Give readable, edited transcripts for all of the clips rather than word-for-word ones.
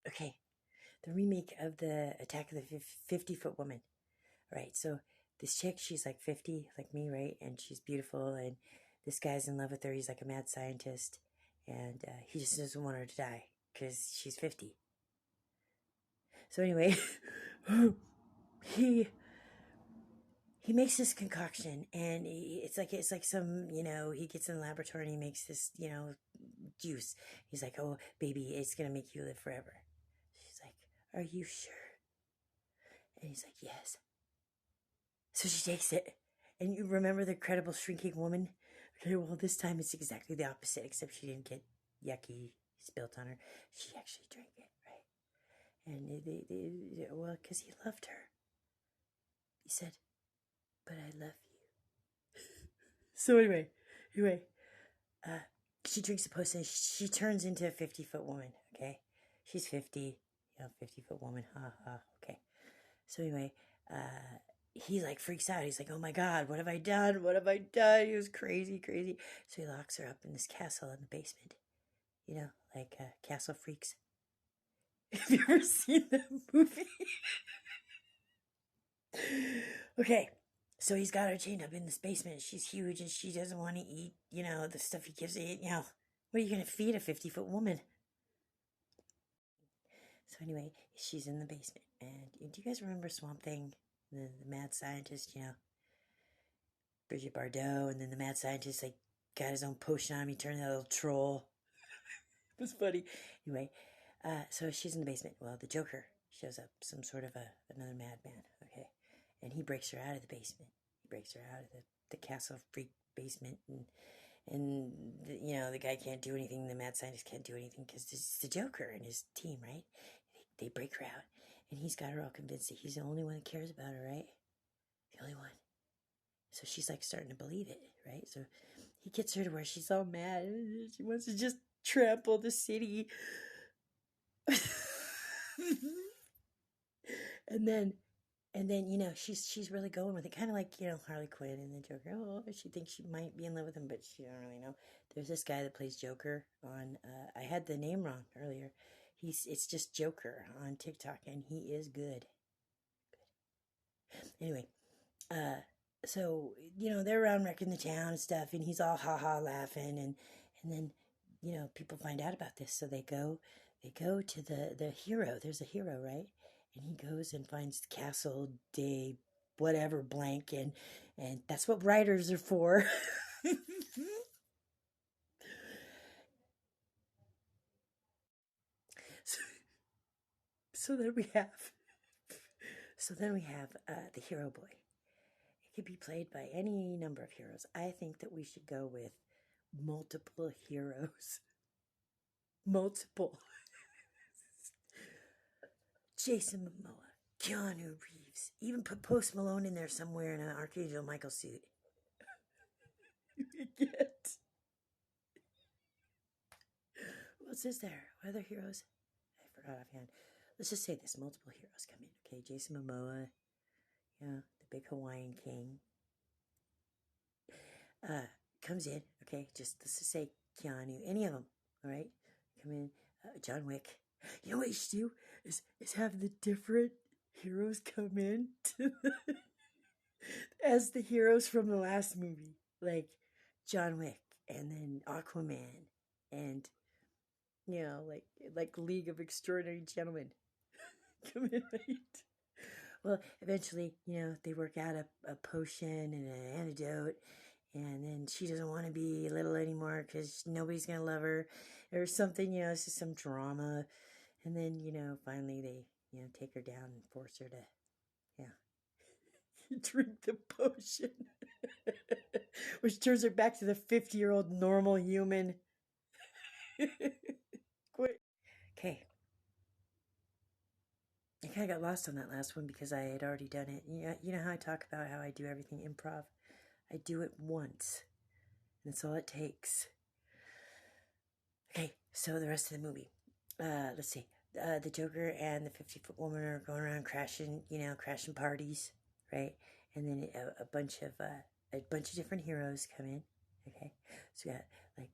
Okay, the remake of the Attack of the 50-Foot Woman. Right, so this chick, she's like 50, like me, right? And she's beautiful, and this guy's in love with her. He's like a mad scientist, and he just doesn't want her to die because she's 50. So anyway, he he makes this concoction, and it's like some, he gets in the laboratory and he makes this, juice. He's like, oh baby, it's gonna make you live forever. She's like, are you sure? And he's like, yes. So she takes it, and you remember the Incredible Shrinking Woman? Okay, well, this time it's exactly the opposite, except she didn't get yucky spilt on her. She actually drank it, right? And well, because he loved her. He said, but I love you. So anyway, she drinks the potion, and she turns into a 50-foot woman, okay? She's 50, 50-foot woman, ha ha, okay. So anyway, he like freaks out. He's like, oh my God, what have I done? What have I done? He was crazy. So he locks her up in this castle in the basement, like Castle Freaks. Have you ever seen that movie? Okay, so he's got her chained up in this basement. She's huge and she doesn't want to eat, the stuff he gives her. What are you going to feed a 50-foot woman? So anyway, she's in the basement. And do you guys remember Swamp Thing? The mad scientist, Bridget Bardot, and then the mad scientist, like, got his own potion on him. He turned into a little troll. It was funny. Anyway, so she's in the basement. Well, the Joker shows up, some sort of another madman, okay? And he breaks her out of the basement. He breaks her out of the castle freak basement, and the guy can't do anything. The mad scientist can't do anything because it's the Joker and his team, right? They break her out, and he's got her all convinced that he's the only one that cares about her, right? The only one. So she's like starting to believe it, right? So he gets her to where she's all mad. She wants to just trample the city. and then she's really going with it, kind of like Harley Quinn and the Joker. Oh, she thinks she might be in love with him, but she don't really know. There's this guy that plays Joker on. I had the name wrong earlier. It's just Joker on TikTok, and he is good. Anyway, so they're around wrecking the town and stuff, and he's all ha ha laughing, and then people find out about this, so they go to the hero. There's a hero, right? And he goes and finds Castle de whatever blank, and that's what writers are for. so then we have the hero boy. It could be played by any number of heroes. I think that we should go with multiple heroes. Multiple. Jason Momoa, Keanu Reeves, even put Post Malone in there somewhere in an Archangel Michael suit. Get. What's this there? What other heroes? I forgot offhand. Let's just say this: multiple heroes come in. Okay, Jason Momoa, the big Hawaiian king, comes in. Okay, let's just say Keanu, any of them. All right, come in. John Wick. You know what you should do is have the different heroes come in as the heroes from the last movie, like John Wick, and then Aquaman, and like League of Extraordinary Gentlemen. Come in, right? Well, eventually, they work out a potion and an antidote, and then she doesn't want to be little anymore because nobody's gonna love her or something. It's just some drama, and then finally they take her down and force her to drink the potion, which turns her back to the 50-year-old normal human. Quit. Okay. I kind of got lost on that last one because I had already done it. You know how I talk about how I do everything improv? I do it once. And that's all it takes. Okay, so the rest of the movie. Let's see. The Joker and the 50-foot woman are going around crashing parties, right? And then a bunch of different heroes come in. Okay, so we got like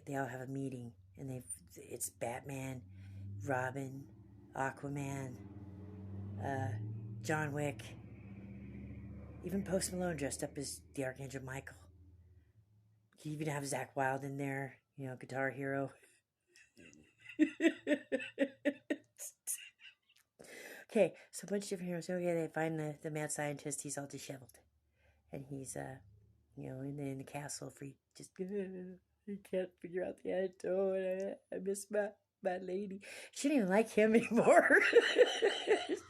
they all have a meeting, and it's Batman, Robin, Aquaman, John Wick, even Post Malone dressed up as the Archangel Michael. You even have Zach Wilde in there, Guitar Hero. Okay, so a bunch of different heroes. Okay, they find the mad scientist. He's all disheveled, and he's in the castle for just he can't figure out the antidote. I miss my lady. She didn't even like him anymore.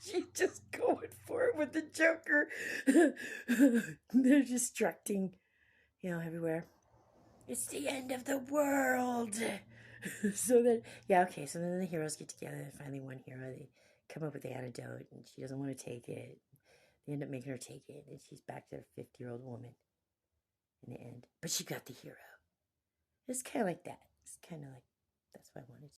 She's just going for it with the Joker. They're distracting, everywhere. It's the end of the world. So then, so then the heroes get together. Finally, one hero, they come up with the antidote, and she doesn't want to take it. They end up making her take it, and she's back to a 50-year-old woman in the end. But she got the hero. It's kind of like that. It's kind of like, that's what I wanted.